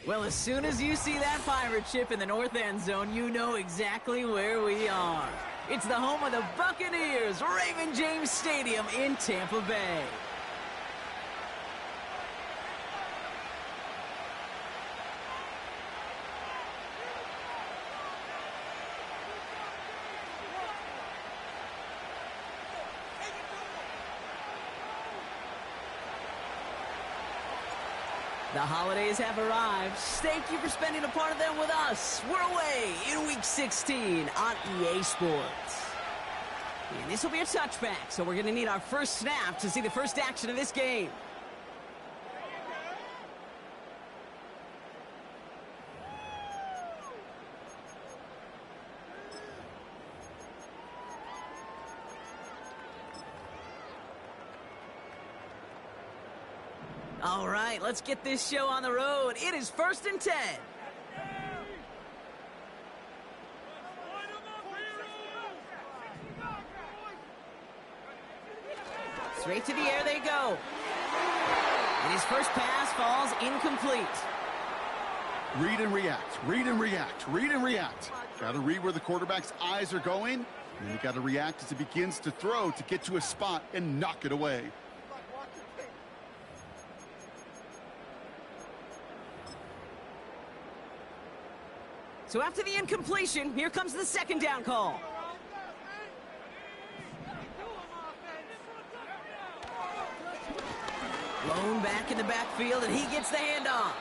Well, as soon as you see that pirate ship in the north end zone, you know exactly where we are. It's the home of the Buccaneers, Raymond James Stadium in Tampa Bay. The holidays have arrived. Thank you for spending a part of them with us. We're away in Week 16 on EA Sports. And this will be a touchback, so we're going to need our first snap to see the first action of this game. All right, let's get this show on the road. It is 1st and 10. Straight to the air they go. And his first pass falls incomplete. Read and react, read and react, read and react. Got to read where the quarterback's eyes are going, and you got to react as he begins to throw to get to a spot and knock it away. So after the incompletion, here comes the second down call. Blown back in the backfield, and he gets the handoff.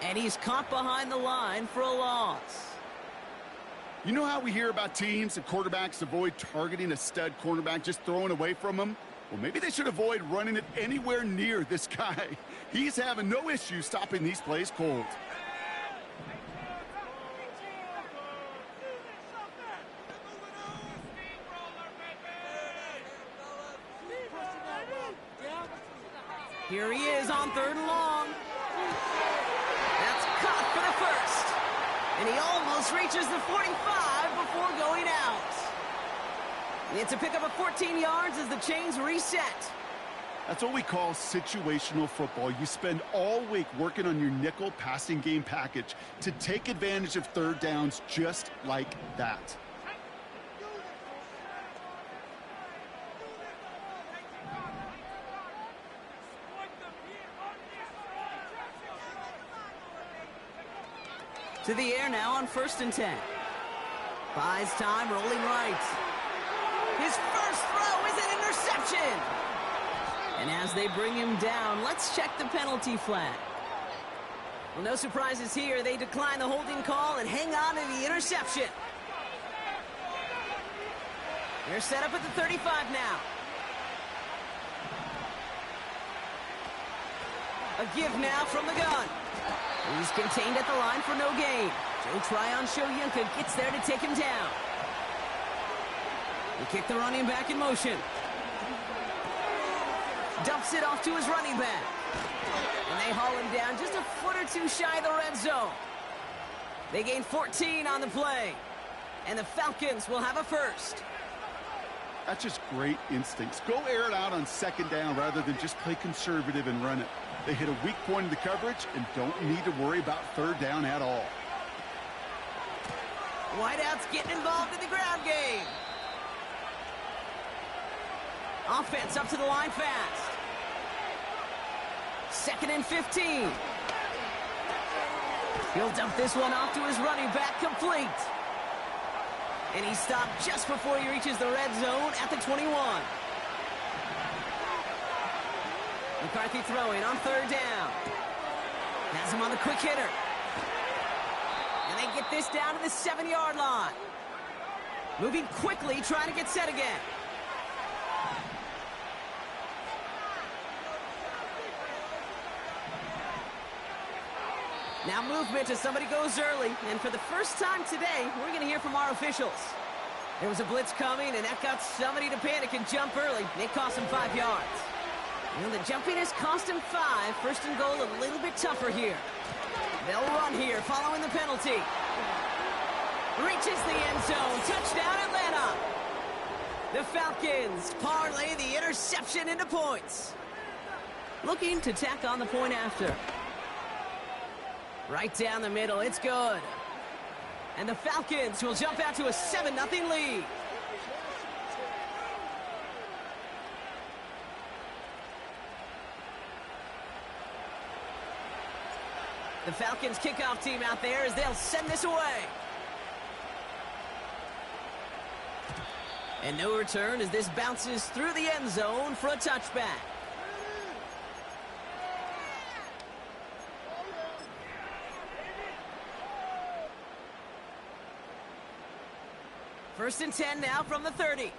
And he's caught behind the line for a loss. You know how we hear about teams and quarterbacks avoid targeting a stud cornerback, just throwing away from him? Well, maybe they should avoid running it anywhere near this guy. He's having no issue stopping these plays cold. Here he is on 3rd and long. That's caught for the first. And he almost reaches the 45 before going out. It's a pickup of 14 yards as the chains reset. That's what we call situational football. You spend all week working on your nickel passing game package to take advantage of 3rd downs just like that. To the air now on 1st and 10. Buys time, rolling right. His first throw is an interception. And as they bring him down, let's check the penalty flag. Well, no surprises here. They decline the holding call and hang on to the interception. They're set up at the 35 now. A give now from the gun. He's contained at the line for no gain. Joe Tryon-Shoyinka gets there to take him down. They kick the running back in motion. Dumps it off to his running back. And they haul him down just a foot or two shy of the red zone. They gain 14 on the play. And the Falcons will have a first. That's just great instincts. Go air it out on 2nd down rather than just play conservative and run it. They hit a weak point in the coverage and don't need to worry about 3rd down at all. Wideouts getting involved in the ground game. Offense up to the line fast. 2nd and 15. He'll dump this one off to his running back, complete. And he stopped just before he reaches the red zone at the 21. McCarthy throwing on 3rd down. Has him on the quick hitter. And they get this down to the 7-yard line. Moving quickly, trying to get set again. Now movement as somebody goes early. And for the first time today, we're going to hear from our officials. There was a blitz coming, and that got somebody to panic and jump early. It cost him 5 yards. And the jumpiness cost him 5. 1st and goal a little bit tougher here. They'll run here following the penalty. Reaches the end zone. Touchdown, Atlanta. The Falcons parlay the interception into points. Looking to tack on the point after. Right down the middle. It's good. And the Falcons will jump out to a 7-0 lead. The Falcons kickoff team out there as they'll send this away. And no return as this bounces through the end zone for a touchback. First and 10 now from the 30.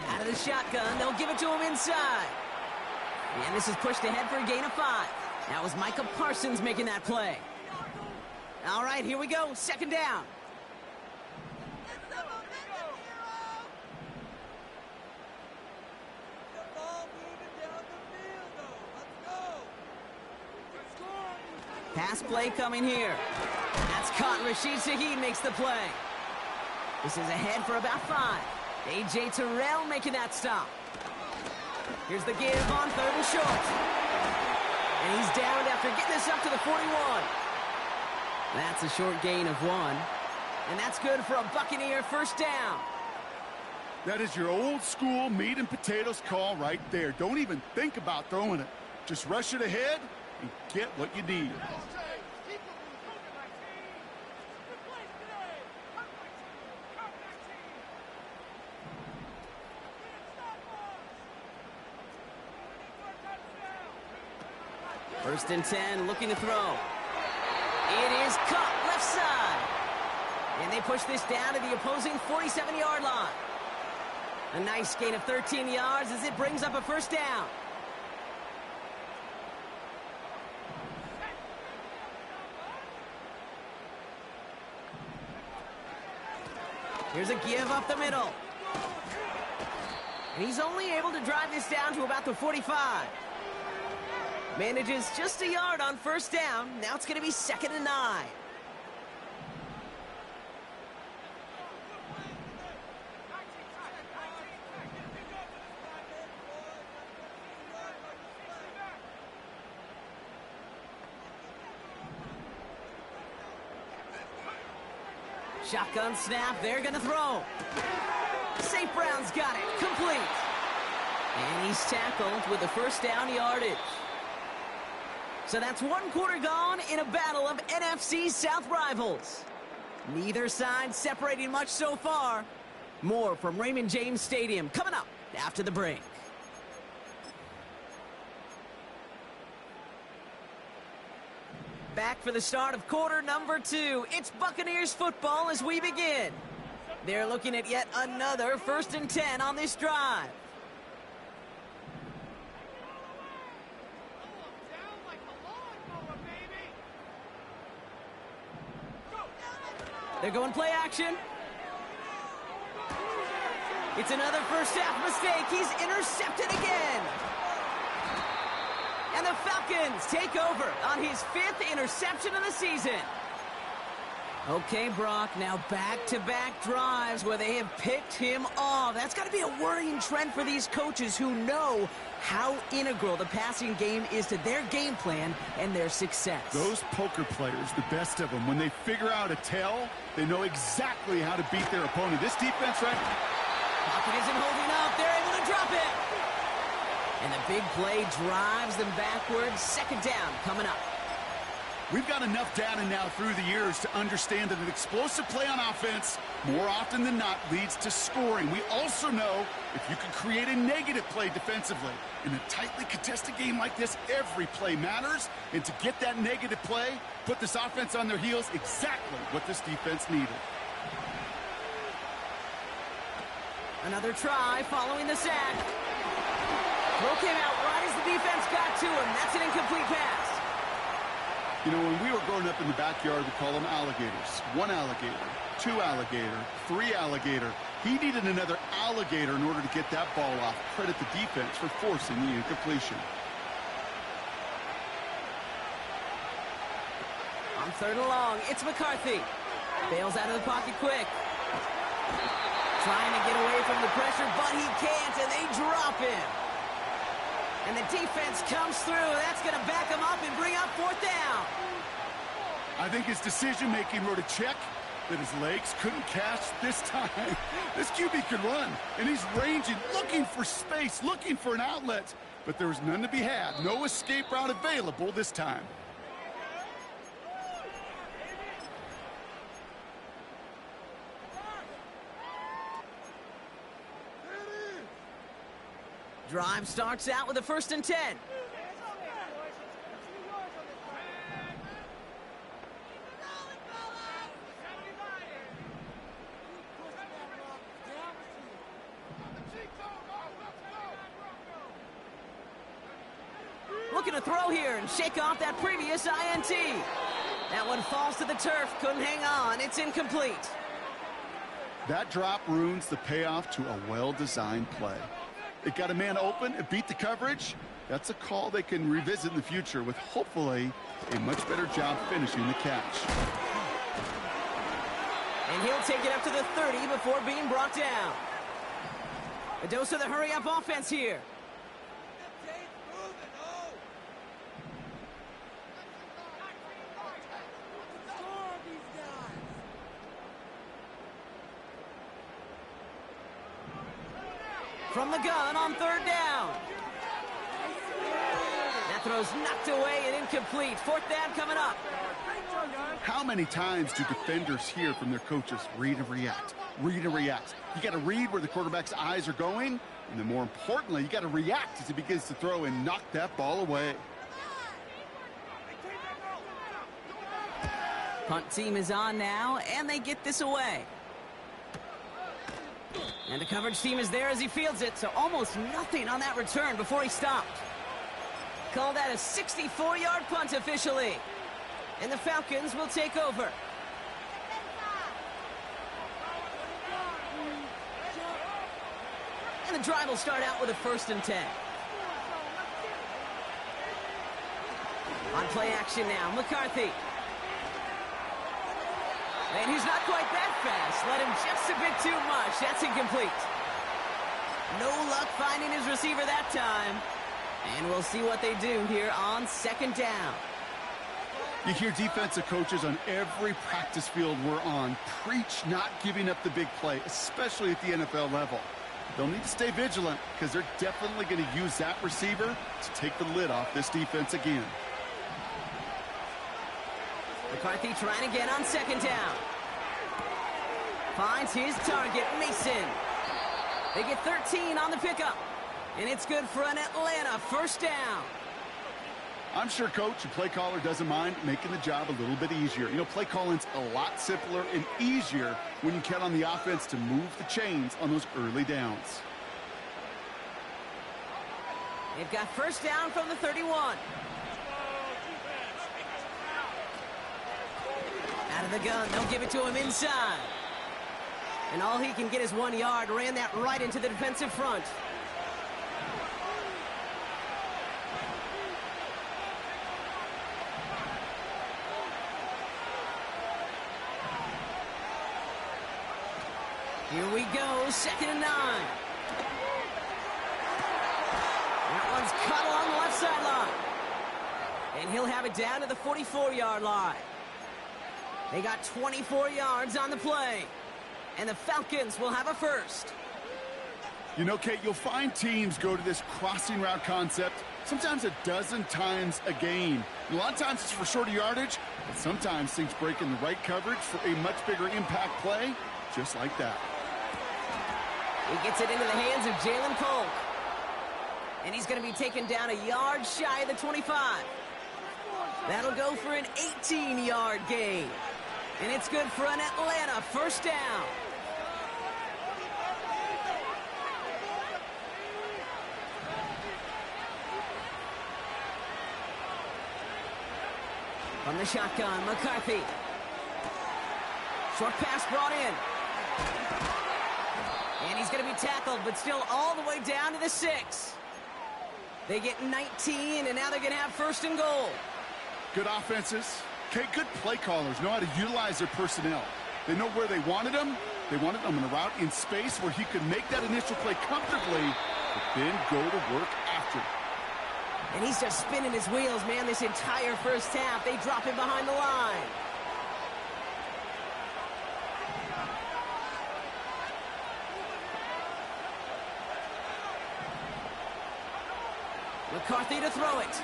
Out of the shotgun, they'll give it to him inside. And this is pushed ahead for a gain of 5. That was Micah Parsons making that play. All right, here we go. Second down. Pass play coming here. That's caught. Rashid Shaheed makes the play. This is ahead for about 5. A.J. Terrell making that stop. Here's the give on 3rd and short. And he's downed after getting this up to the 41. That's a short gain of 1. And that's good for a Buccaneer first down. That is your old school meat and potatoes call right there. Don't even think about throwing it. Just rush it ahead and get what you need. First and 10, looking to throw. It is caught left side. And they push this down to the opposing 47-yard line. A nice gain of 13 yards as it brings up a first down. Here's a give up the middle. And he's only able to drive this down to about the 45. Manages just a yard on first down. Now it's going to be 2nd and 9. Shotgun snap. They're going to throw. St. Brown's got it. Complete. And he's tackled with the first down yardage. So that's 1 quarter gone in a battle of NFC South rivals. Neither side separating much so far. More from Raymond James Stadium coming up after the break. Back for the start of quarter number 2. It's Buccaneers football as we begin. They're looking at yet another 1st and 10 on this drive. They're going play action. It's another first half mistake. He's intercepted again. And the Falcons take over on his 5th interception of the season. Okay, Brock, now back-to-back drives where they have picked him off. That's got to be a worrying trend for these coaches who know how integral the passing game is to their game plan and their success. Those poker players, the best of them, when they figure out a tell, they know exactly how to beat their opponent. This defense right now. Pocket isn't holding up. They're able to drop it. And the big play drives them backwards. 2nd down coming up. We've got enough data now through the years to understand that an explosive play on offense, more often than not, leads to scoring. We also know if you can create a negative play defensively. In a tightly contested game like this, every play matters. And to get that negative play, put this offense on their heels, exactly what this defense needed. Another try following the sack. Throw came out right as the defense got to him. That's an incomplete pass. You know, when we were growing up in the backyard, we call them alligators. 1 alligator, 2 alligator, 3 alligator. He needed another alligator in order to get that ball off. Credit the defense for forcing the incompletion. On 3rd and long, it's McCarthy. Bails out of the pocket quick. Trying to get away from the pressure, but he can't, and they drop him. And the defense comes through. That's going to back him up and bring up 4th down. I think his decision-making wrote a check that his legs couldn't catch this time. This QB could run, and he's ranging, looking for space, looking for an outlet. But there was none to be had. No escape route available this time. Drive starts out with a 1st and 10. Looking to throw here and shake off that previous INT. That one falls to the turf, couldn't hang on. It's incomplete. That drop ruins the payoff to a well-designed play. It got a man open, it beat the coverage. That's a call they can revisit in the future with hopefully a much better job finishing the catch. And he'll take it up to the 30 before being brought down. A dose of the hurry-up offense here. From the gun on 3rd down. That throw's knocked away and incomplete. 4th down coming up. How many times do defenders hear from their coaches, read and react, read and react? You got to read where the quarterback's eyes are going, and then more importantly, you got to react as he begins to throw and knock that ball away. Punt team is on now, and they get this away. And the coverage team is there as he fields it, so almost nothing on that return before he stopped. Call that a 64-yard punt officially. And the Falcons will take over. And the drive will start out with a 1st and 10. On play action now, McCarthy. And he's not quite that fast. Let him just a bit too much. That's incomplete. No luck finding his receiver that time. And we'll see what they do here on 2nd down. You hear defensive coaches on every practice field we're on preach not giving up the big play, especially at the NFL level. They'll need to stay vigilant because they're definitely going to use that receiver to take the lid off this defense again. McCarthy trying again on 2nd down. Finds his target, Mason. They get 13 on the pickup. And it's good for an Atlanta 1st down. I'm sure coach and play caller doesn't mind making the job a little bit easier. You know, play calling's a lot simpler and easier when you count on the offense to move the chains on those early downs. They've got 1st down from the 31. Out of the gun, they'll give it to him inside. And all he can get is 1 yard. Ran that right into the defensive front. Here we go, 2nd and 9. That one's cut along the left sideline. And he'll have it down to the 44-yard line. They got 24 yards on the play. And the Falcons will have a 1st. You know, Kate, you'll find teams go to this crossing route concept sometimes a dozen times a game. And a lot of times it's for shorter yardage, but sometimes things break in the right coverage for a much bigger impact play, just like that. He gets it into the hands of Jalen Polk. And he's going to be taken down a yard shy of the 25. That'll go for an 18-yard gain. And it's good for an Atlanta 1st down. From the shotgun, McCarthy. Short pass brought in. And he's going to be tackled, but still all the way down to the 6. They get 19, and now they're going to have 1st and goal. Good offenses. Okay, good play callers know how to utilize their personnel. They know where they wanted them, They wanted him on a route in space where he could make that initial play comfortably, but then go to work after. And he's just spinning his wheels, man, this entire first half. They drop him behind the line. McCarthy to throw it.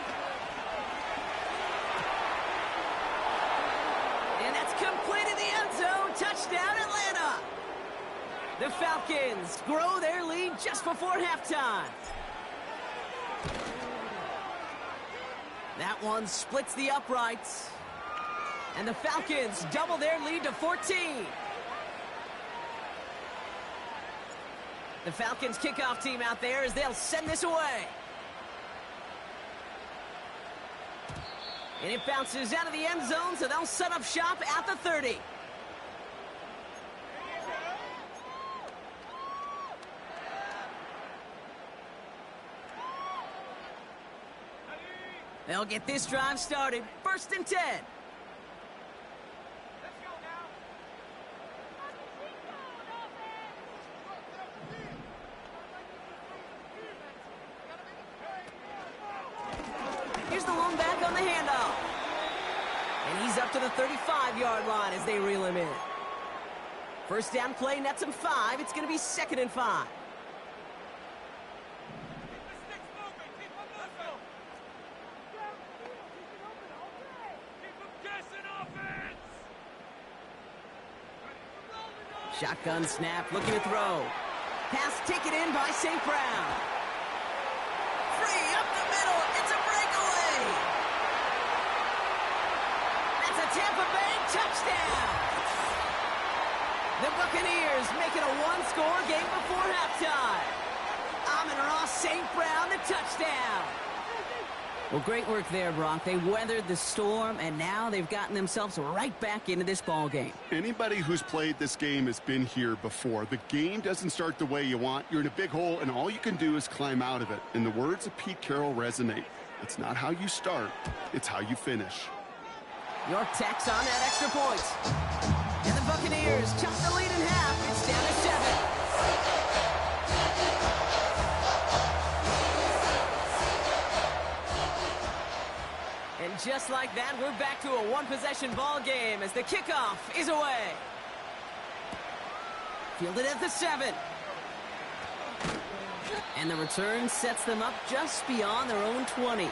And that's complete in the end zone. Touchdown, Atlanta. The Falcons grow their lead just before halftime. That one splits the uprights. And the Falcons double their lead to 14. The Falcons kickoff team out there as they'll send this away. And it bounces out of the end zone, so they'll set up shop at the 30. They'll get this drive started. 1st and 10. Here's the lone back on the handoff. And he's up to the 35-yard line as they reel him in. First down play nets him 5. It's going to be 2nd and 5. Shotgun snap, looking to throw. Pass taken in by St. Brown. Free up the middle. It's a breakaway. That's a Tampa Bay touchdown. The Buccaneers make it a one-score game before halftime. Amon-Ra St. Brown, the touchdown. Well, great work there, Brock. They weathered the storm, and now they've gotten themselves right back into this ball game. Anybody who's played this game has been here before. The game doesn't start the way you want. You're in a big hole, and all you can do is climb out of it. And the words of Pete Carroll resonate. It's not how you start, it's how you finish. York tacks on that extra point. And the Buccaneers chop the lead in half. It's down to 7. And just like that, we're back to a one-possession ball game as the kickoff is away. Fielded at the 7. And the return sets them up just beyond their own 20.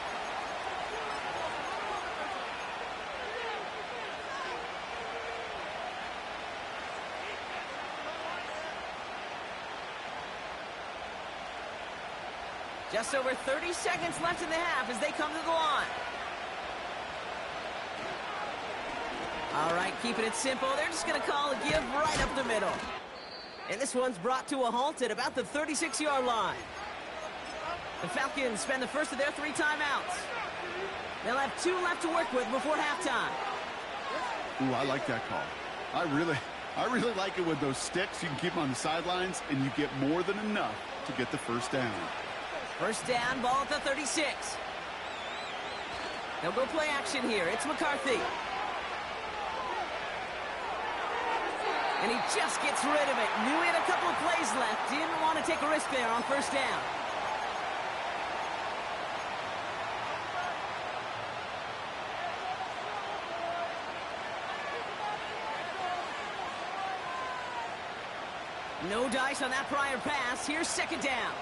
Just over 30 seconds left in the half as they come to the line. All right, keeping it simple. They're just going to call a give right up the middle. And this one's brought to a halt at about the 36-yard line. The Falcons spend the first of their 3 timeouts. They'll have 2 left to work with before halftime. Ooh, I like that call. I really like it with those sticks. You can keep them on the sidelines, and you get more than enough to get the first down. First down, ball at the 36. They'll go play action here. It's McCarthy. And he just gets rid of it. Knew he had a couple of plays left. Didn't want to take a risk there on first down. No dice on that prior pass. Here's 2nd down.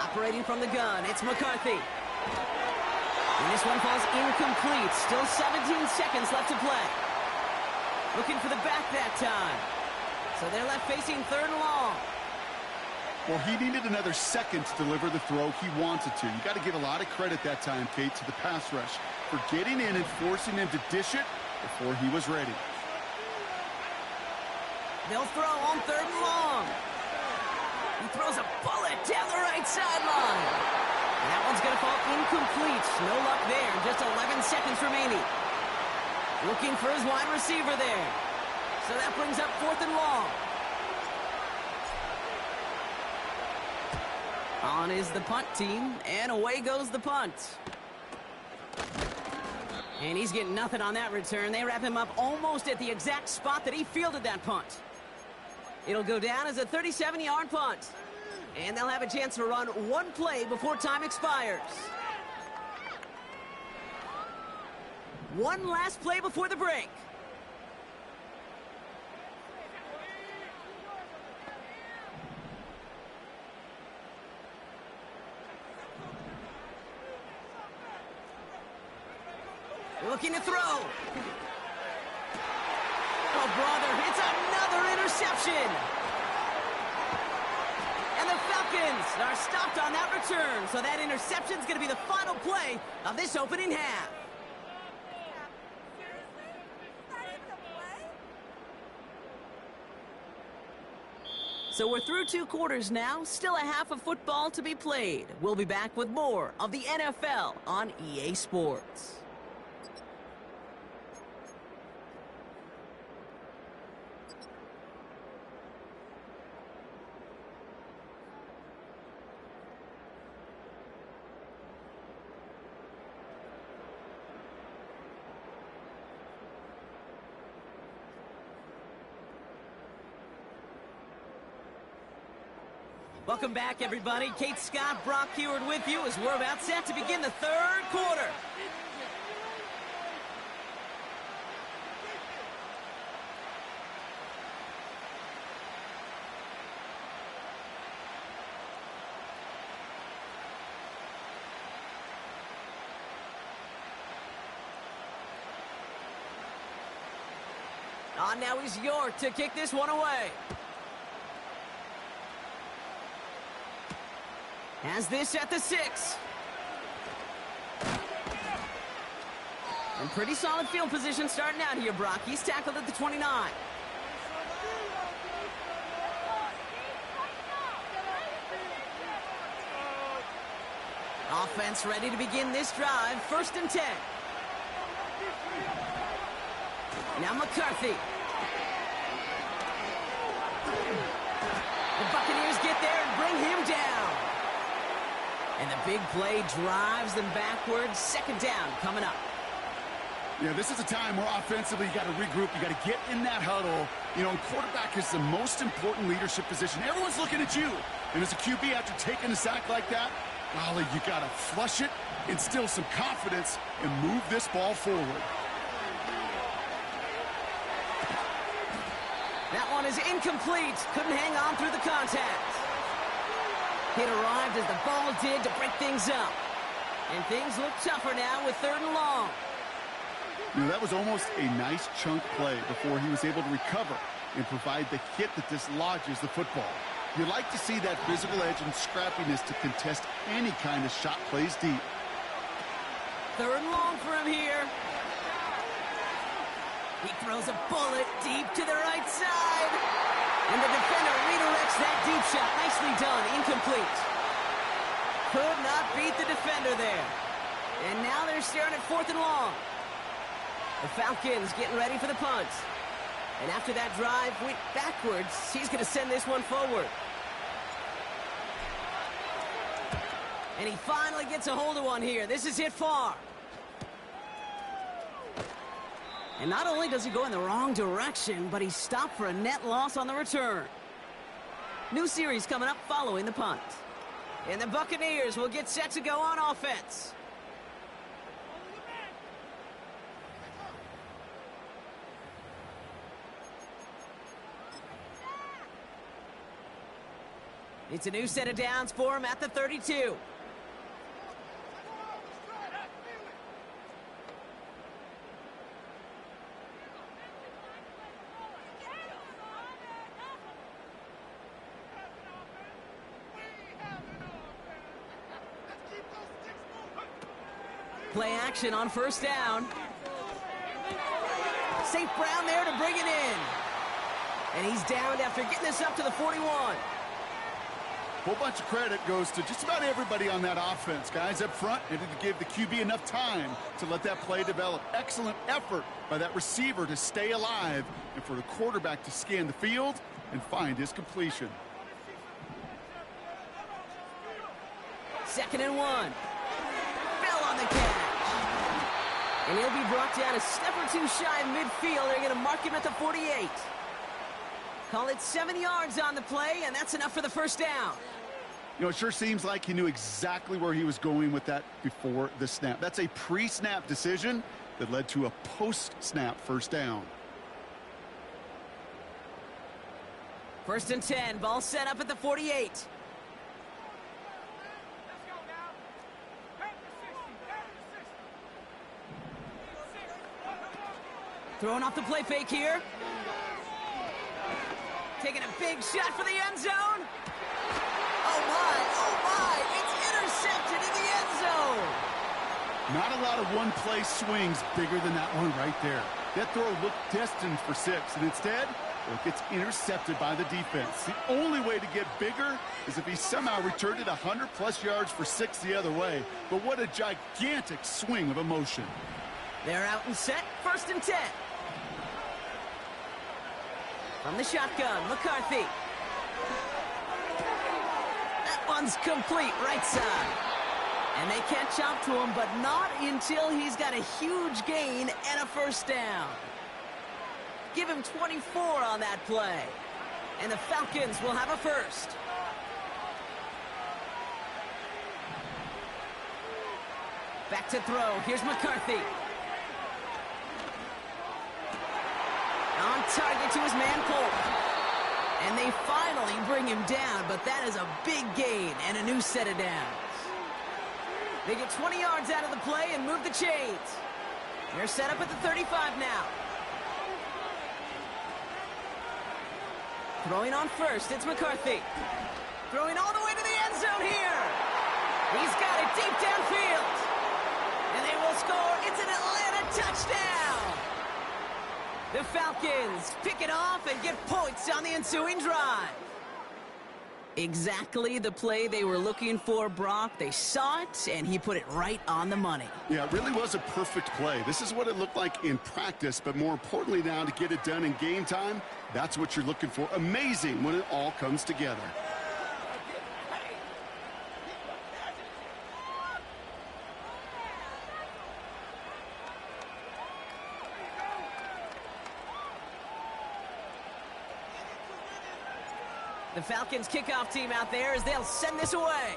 Operating from the gun, it's McCarthy. And this one falls incomplete. Still 17 seconds left to play. Looking for the back that time. So they're left facing 3rd and long. Well, he needed another second to deliver the throw he wanted to. You got to give a lot of credit that time, Kate, to the pass rush for getting in and forcing him to dish it before he was ready. They'll throw on 3rd and long. He throws a bullet down the right sideline. And that one's going to fall incomplete. No luck there. Just 11 seconds remaining. Looking for his wide receiver there. So that brings up 4th and long. On is the punt team, and away goes the punt. And he's getting nothing on that return. They wrap him up almost at the exact spot that he fielded that punt. It'll go down as a 37-yard punt. And they'll have a chance to run one play before time expires. One last play before the break. Looking to throw. Oh, brother, it's another interception. And the Falcons are stopped on that return. So that interception is going to be the final play of this opening half. So we're through 2 quarters now. Still a half of football to be played. We'll be back with more of the NFL on EA Sports. Welcome back, everybody. Kate Scott, Brock Heward with you as we're about set to begin the 3rd quarter. On now is York to kick this one away. Has this at the 6. And pretty solid field position starting out here, Brock. He's tackled at the 29. Offense ready to begin this drive. 1st and 10. Now McCarthy. The Buccaneers get there and bring him down. And the big play drives them backwards. 2nd down coming up. Yeah, this is a time where offensively you got to regroup. You got to get in that huddle. You know, quarterback is the most important leadership position. Everyone's looking at you. And as a QB, after taking a sack like that, golly, you got to flush it, instill some confidence, and move this ball forward. That one is incomplete. Couldn't hang on through the contact. It arrived as the ball did to break things up. And things look tougher now with 3rd and long. You know, that was almost a nice chunk play before he was able to recover and provide the hit that dislodges the football. You like to see that physical edge and scrappiness to contest any kind of shot plays deep. 3rd and long for him here. He throws a bullet deep to the right side. And the defender redirects that deep shot. Nicely done. Incomplete. Could not beat the defender there. And now they're staring at 4th and long. The Falcons getting ready for the punt. And after that drive went backwards, he's going to send this one forward. And he finally gets a hold of one here. This is hit far. And not only does he go in the wrong direction, but he's stopped for a net loss on the return. New series coming up following the punt. And the Buccaneers will get set to go on offense. It's a new set of downs for him at the 32. Play action on 1st down. St. Brown there to bring it in. And he's downed after getting this up to the 41. Whole bunch of credit goes to just about everybody on that offense. Guys up front needed to give the QB enough time to let that play develop. Excellent effort by that receiver to stay alive and for the quarterback to scan the field and find his completion. 2nd and 1. Fell on the catch. And he'll be brought down a step or two shy of midfield. They're going to mark him at the 48. Call it 7 yards on the play, and that's enough for the first down. You know, it sure seems like he knew exactly where he was going with that before the snap. That's a pre-snap decision that led to a post-snap first down. 1st and 10. Ball set up at the 48. Throwing off the play fake here. Taking a big shot for the end zone. Oh my, it's intercepted in the end zone. Not a lot of one-play swings bigger than that one right there. That throw looked destined for 6, and instead, it gets intercepted by the defense. The only way to get bigger is if he somehow returned it 100-plus yards for 6 the other way. But what a gigantic swing of emotion. They're out and set. 1st and 10. From the shotgun, McCarthy. That one's complete, right side. And they catch up to him, but not until he's got a huge gain and a first down. Give him 24 on that play. And the Falcons will have a first. Back to throw. Here's McCarthy. On target to his man, Polk. And they finally bring him down, but that is a big gain and a new set of downs. They get 20 yards out of the play and move the chains. They're set up at the 35 now. Throwing on first, it's McCarthy. Throwing all the way to the end zone here. He's got it deep downfield. And they will score. It's an Atlanta touchdown. The Falcons pick it off and get points on the ensuing drive. Exactly the play they were looking for, Brock. They saw it, and he put it right on the money. Yeah, it really was a perfect play. This is what it looked like in practice, but more importantly now to get it done in game time, that's what you're looking for. Amazing when it all comes together. The Falcons kickoff team out there as they'll send this away.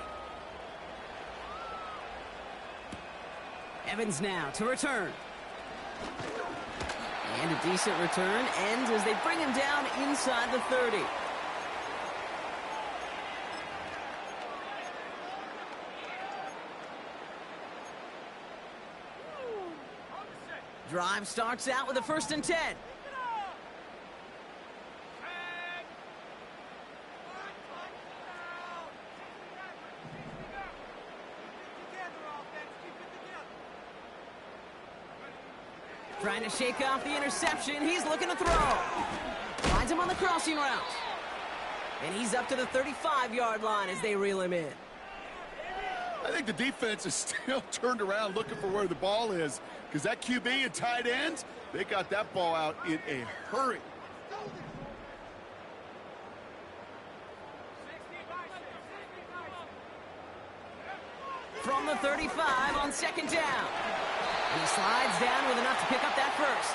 Evans now to return. And a decent return ends as they bring him down inside the 30. Drive starts out with a 1st and 10. Trying to shake off the interception. He's looking to throw. Finds him on the crossing route. And he's up to the 35-yard line as they reel him in. I think the defense is still turned around looking for where the ball is, because that QB and tight end, they got that ball out in a hurry. From the 35 on 2nd down. And he slides down with enough to pick up that first.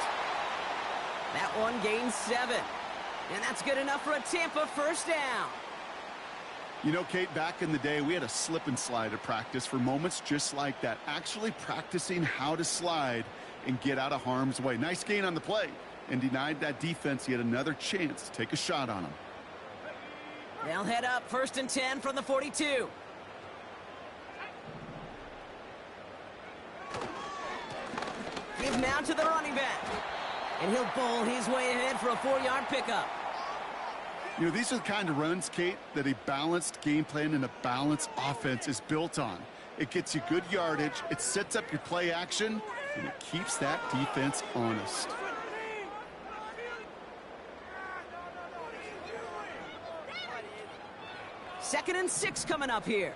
That one gains 7. And that's good enough for a Tampa first down. You know, Kate, back in the day, we had a slip and slide at practice for moments just like that. Actually practicing how to slide and get out of harm's way. Nice gain on the play. And denied that defense yet another chance to take a shot on him. They'll head up 1st and 10 from the 42. Give now to the running back. And he'll bowl his way ahead for a 4-yard pickup. You know, these are the kind of runs, Kate, that a balanced game plan and a balanced offense is built on. It gets you good yardage, it sets up your play action, and it keeps that defense honest. Second and 6 coming up here.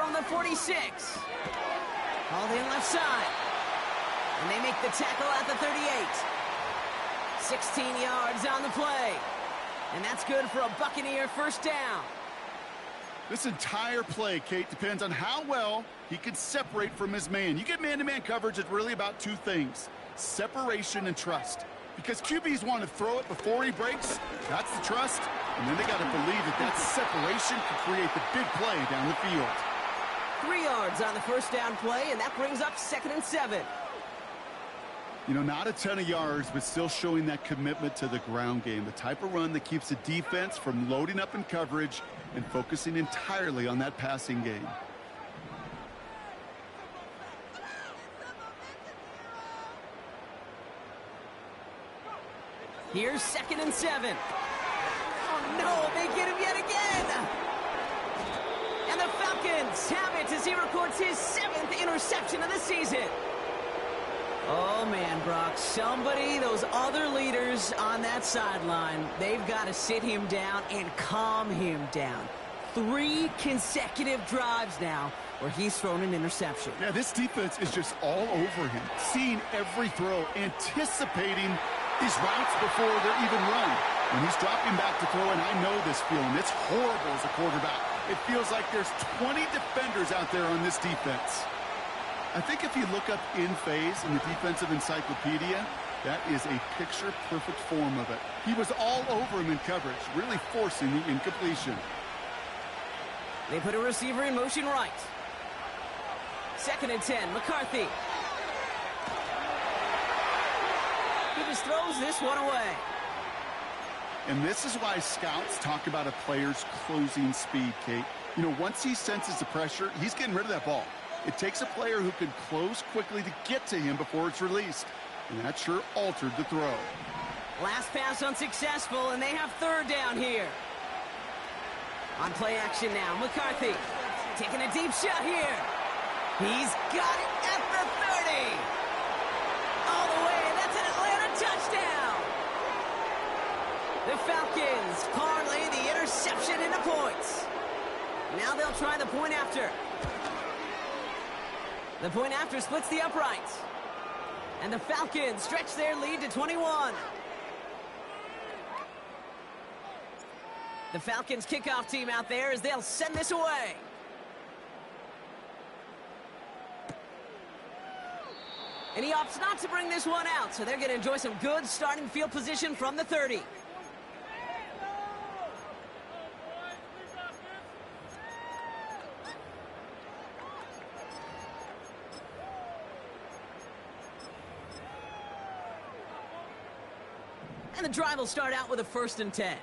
from the 46. Called in left side. And they make the tackle at the 38. 16 yards on the play. And that's good for a Buccaneer first down. This entire play, Kate, depends on how well he can separate from his man. You get man-to-man coverage, it's really about two things: separation and trust. Because QBs want to throw it before he breaks, that's the trust. And then they got to believe that that separation can create the big play down the field. 3 yards on the first down play, and that brings up 2nd and 7. You know, not a ton of yards, but still showing that commitment to the ground game. The type of run that keeps the defense from loading up in coverage and focusing entirely on that passing game. Here's 2nd and 7. Oh, no, they get him yet again. And the Falcons have it as he records his 7th interception of the season. Oh, man, Brock, those other leaders on that sideline, they've got to sit him down and calm him down. 3 consecutive drives now where he's thrown an interception. Yeah, this defense is just all over him, seeing every throw, anticipating these routes before they're even run. When he's dropping back to throw, and I know this feeling, it's horrible as a quarterback. It feels like there's 20 defenders out there on this defense. I think if you look up in phase in the defensive encyclopedia, that is a picture-perfect form of it. He was all over him in coverage, really forcing the incompletion. They put a receiver in motion right. 2nd and 10, McCarthy. He just throws this one away. And this is why scouts talk about a player's closing speed, Kate. You know, once he senses the pressure, he's getting rid of that ball. It takes a player who can close quickly to get to him before it's released. And that sure altered the throw. Last pass unsuccessful, and they have 3rd down here. On play action now, McCarthy taking a deep shot here. He's got it at the 30. All the way, and that's an Atlanta touchdown. The Falcons parlay the interception into points. Now they'll try the point after. The point after splits the uprights. And the Falcons stretch their lead to 21. The Falcons kickoff team out there as they'll send this away. And he opts not to bring this one out, so they're going to enjoy some good starting field position from the 30. And the drive will start out with a 1st and 10.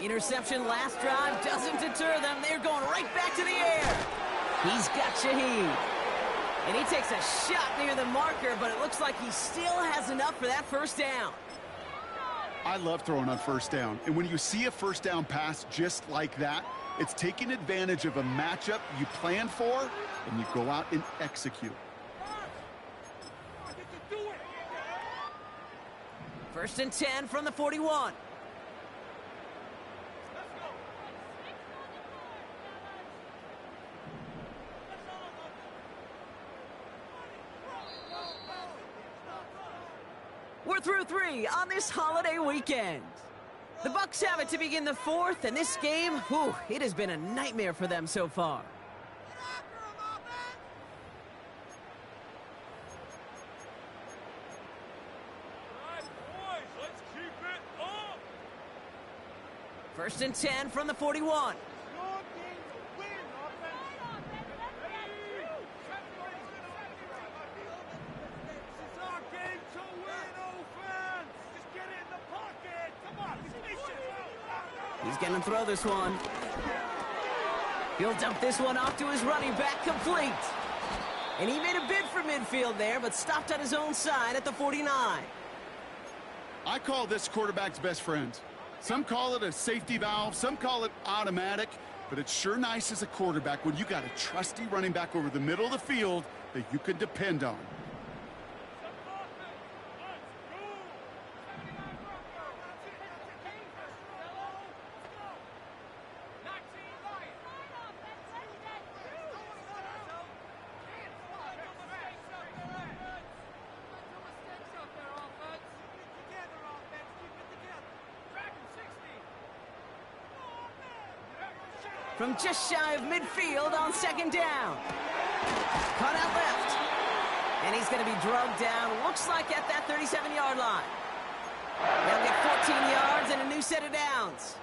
Interception last drive doesn't deter them. They're going right back to the air. He's got Shaheed. And he takes a shot near the marker, but it looks like he still has enough for that first down. I love throwing on first down. And when you see a first down pass just like that, it's taking advantage of a matchup you planned for, and you go out and execute. 1st and 10 from the 41. We're through 3 on this holiday weekend. The Bucs have it to begin the 4th, and this game, whew, it has been a nightmare for them so far. First and 10 from the 41. He's going to throw this one. He'll dump this one off to his running back, complete. And he made a bid for midfield there, but stopped on his own side at the 49. I call this quarterback's best friend. Some call it a safety valve, some call it automatic, but it's sure nice as a quarterback when you got a trusty running back over the middle of the field that you can depend on. from just shy of midfield on second down. Cut out left. And he's going to be drugged down, looks like at that 37-yard line. They'll get 14 yards and a new set of downs.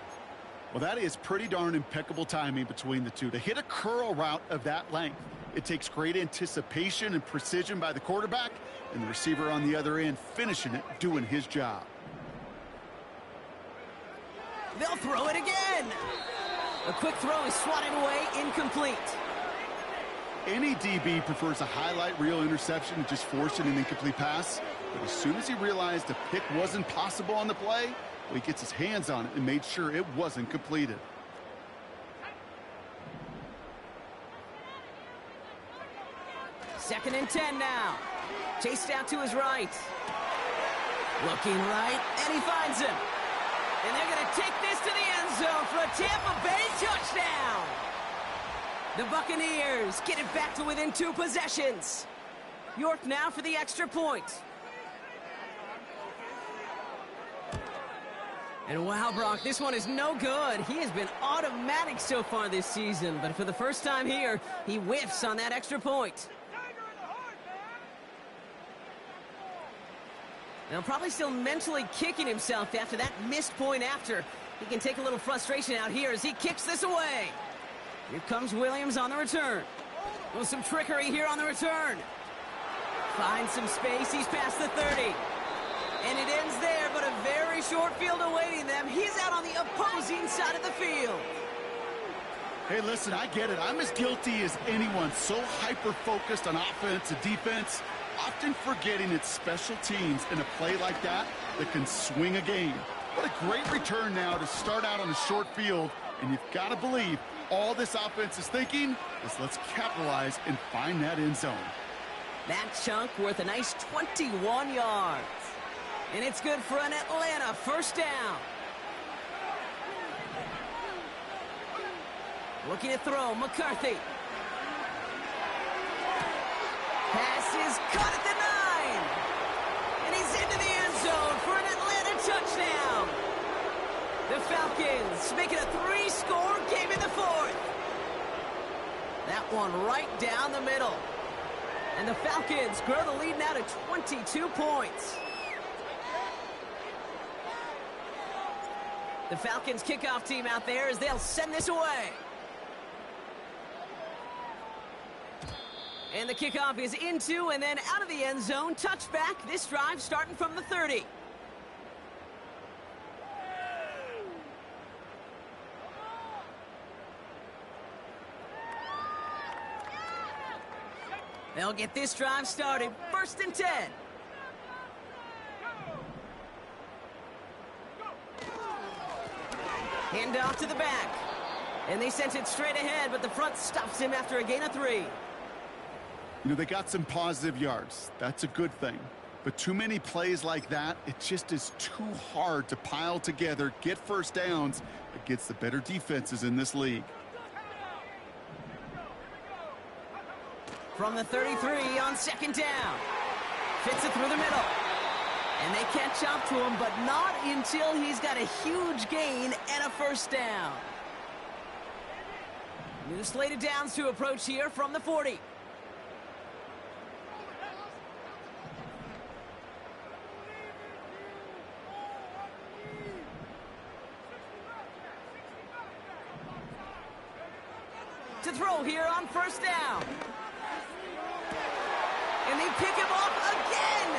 Well, that is pretty darn impeccable timing between the two. To hit a curl route of that length, it takes great anticipation and precision by the quarterback, and the receiver on the other end finishing it, doing his job. They'll throw it again. A quick throw is swatted away, incomplete. Any DB prefers a highlight reel interception and just forcing an incomplete pass. But as soon as he realized a pick wasn't possible on the play, well, he gets his hands on it and made sure it wasn't completed. Second and 10 now. Chased out to his right. Looking right, and he finds him. And they're going to take this to the end zone for a Tampa Bay touchdown. The Buccaneers get it back to within 2 possessions. York now for the extra point. And wow, Brock, this one is no good. He has been automatic so far this season, but for the first time here, he whiffs on that extra point. Now, probably still mentally kicking himself after that missed point after. He can take a little frustration out here as he kicks this away. Here comes Williams on the return. Well, some trickery here on the return. Finds some space. He's past the 30. And it ends there, but a very short field awaiting them. He's out on the opposing side of the field. Hey, listen, I get it. I'm as guilty as anyone. So hyper-focused on offense and defense, often forgetting it's special teams in a play like that can swing a game. What a great return now to start out on a short field, and you've got to believe all this offense is thinking is let's capitalize and find that end zone. That chunk worth a nice 21 yards. And it's good for an Atlanta first down. Looking to throw, McCarthy. Pass is caught at the 9. And he's into the end zone for an Atlanta touchdown. The Falcons make it a 3-score game in the 4th. That one right down the middle. And the Falcons grow the lead now to 22 points. The Falcons kickoff team out there as they'll send this away. And the kickoff is into and then out of the end zone. Touchback. This drive starting from the 30. They'll get this drive started. 1st and 10. Hand off to the back. And they sent it straight ahead, but the front stops him after a gain of 3. You know, they got some positive yards. That's a good thing. But too many plays like that, it just is too hard to pile together, get first downs against the better defenses in this league. From the 33 on 2nd down. Fits it through the middle. And they catch up to him, but not until he's got a huge gain and a first down. New slate of downs to approach here from the 40. To throw here on 1st down. And they pick him off again.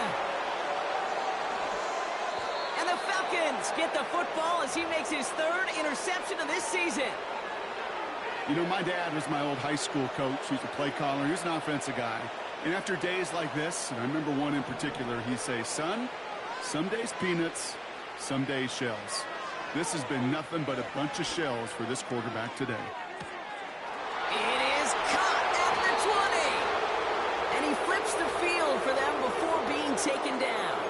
And the Falcons get the football as he makes his 3rd interception of this season. You know, my dad was my old high school coach. He's a play caller. He was an offensive guy. And after days like this, and I remember one in particular, he'd say, son, some days peanuts, some days shells. This has been nothing but a bunch of shells for this quarterback today. It is caught at the 20. And he flips the field for them before being taken down.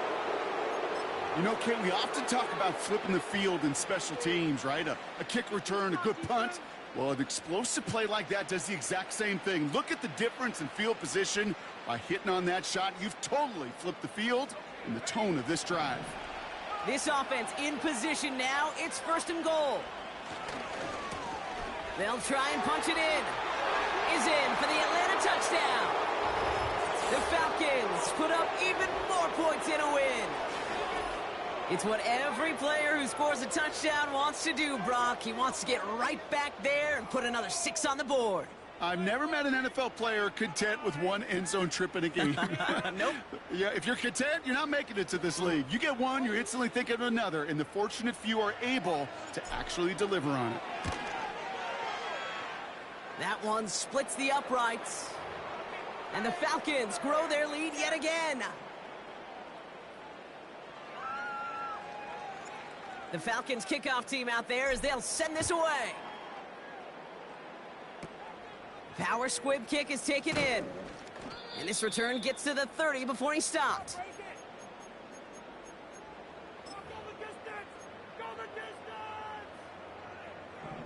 You know, Ken, we often talk about flipping the field in special teams, right? A kick return, a good punt. Well, an explosive play like that does the exact same thing. Look at the difference in field position. By hitting on that shot, you've totally flipped the field and the tone of this drive. This offense in position now. It's 1st and goal. They'll try and punch it in. Is in for the Atlanta touchdown. The Falcons put up even more points in a win. It's what every player who scores a touchdown wants to do, Brock. He wants to get right back there and put another 6 on the board. I've never met an NFL player content with one end zone trip in a game. Nope. Yeah, if you're content, you're not making it to this league. You get one, you're instantly thinking of another, and the fortunate few are able to actually deliver on it. That one splits the uprights. And the Falcons grow their lead yet again. The Falcons kickoff team out there as they'll send this away. Power squib kick is taken in. And this return gets to the 30 before he stopped.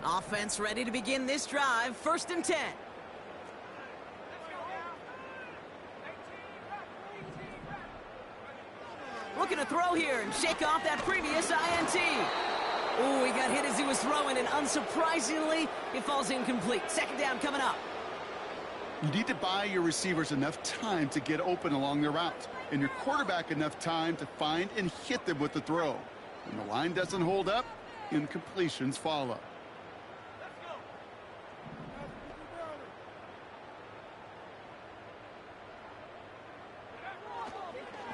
Offense ready to begin this drive. 1st and 10. Looking to throw here and shake off that previous INT. Ooh, he got hit as he was throwing, and unsurprisingly, it falls incomplete. 2nd down coming up. You need to buy your receivers enough time to get open along their route, and your quarterback enough time to find and hit them with the throw. When the line doesn't hold up, incompletions follow.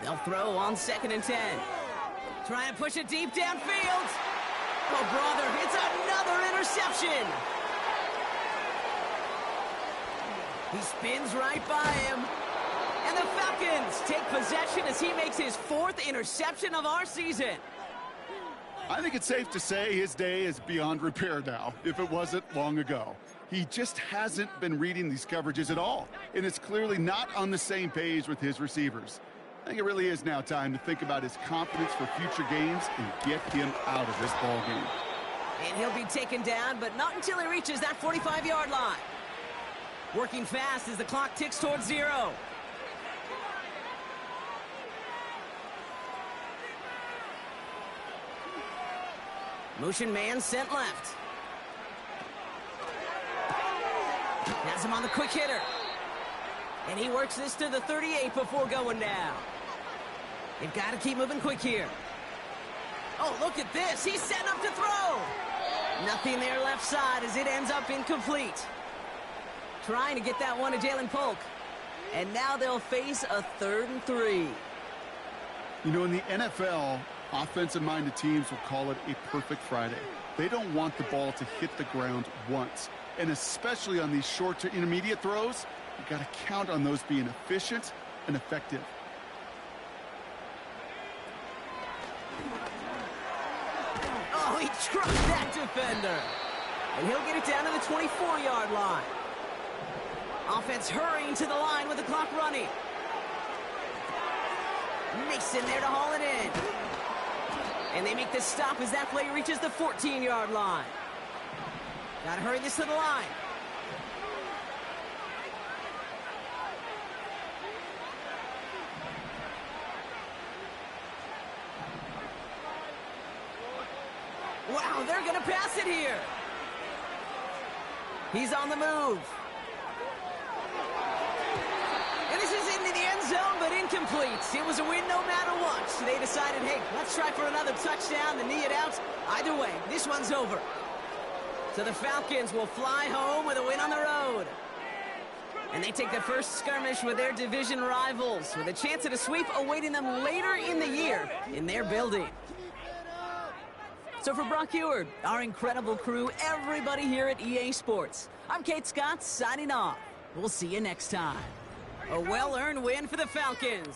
They'll throw on 2nd and 10. Trying to push it deep downfield. Oh, brother, it's another interception. He spins right by him. And the Falcons take possession as he makes his 4th interception of our season. I think it's safe to say his day is beyond repair now, if it wasn't long ago. He just hasn't been reading these coverages at all, and it's clearly not on the same page with his receivers. I think it really is now time to think about his confidence for future games and get him out of this ball game. And he'll be taken down, but not until he reaches that 45-yard line. Working fast as the clock ticks towards 0. Motion man sent left. Has him on the quick hitter. And he works this to the 38 before going down. They've got to keep moving quick here. Oh, look at this. He's setting up to throw. Nothing there left side as it ends up incomplete. Trying to get that one to Jalen Polk. And now they'll face a 3rd and 3. You know, in the NFL, offensive-minded teams will call it a perfect Friday. They don't want the ball to hit the ground once. And especially on these short to intermediate throws, you got to count on those being efficient and effective. Oh, he trucked that defender. And he'll get it down to the 24-yard line. Offense hurrying to the line with the clock running. Mason there to haul it in. And they make this stop as that play reaches the 14-yard line. Got to hurry this to the line. Wow, they're going to pass it here. He's on the move. And this is into the end zone, but incomplete. It was a win no matter what. So they decided, hey, let's try for another touchdown to knee it out. Either way, this one's over. So the Falcons will fly home with a win on the road. And they take the first skirmish with their division rivals, with a chance at a sweep awaiting them later in the year in their building. So for Brock Heward, our incredible crew, everybody here at EA Sports, I'm Kate Scott signing off. We'll see you next time. A well-earned win for the Falcons.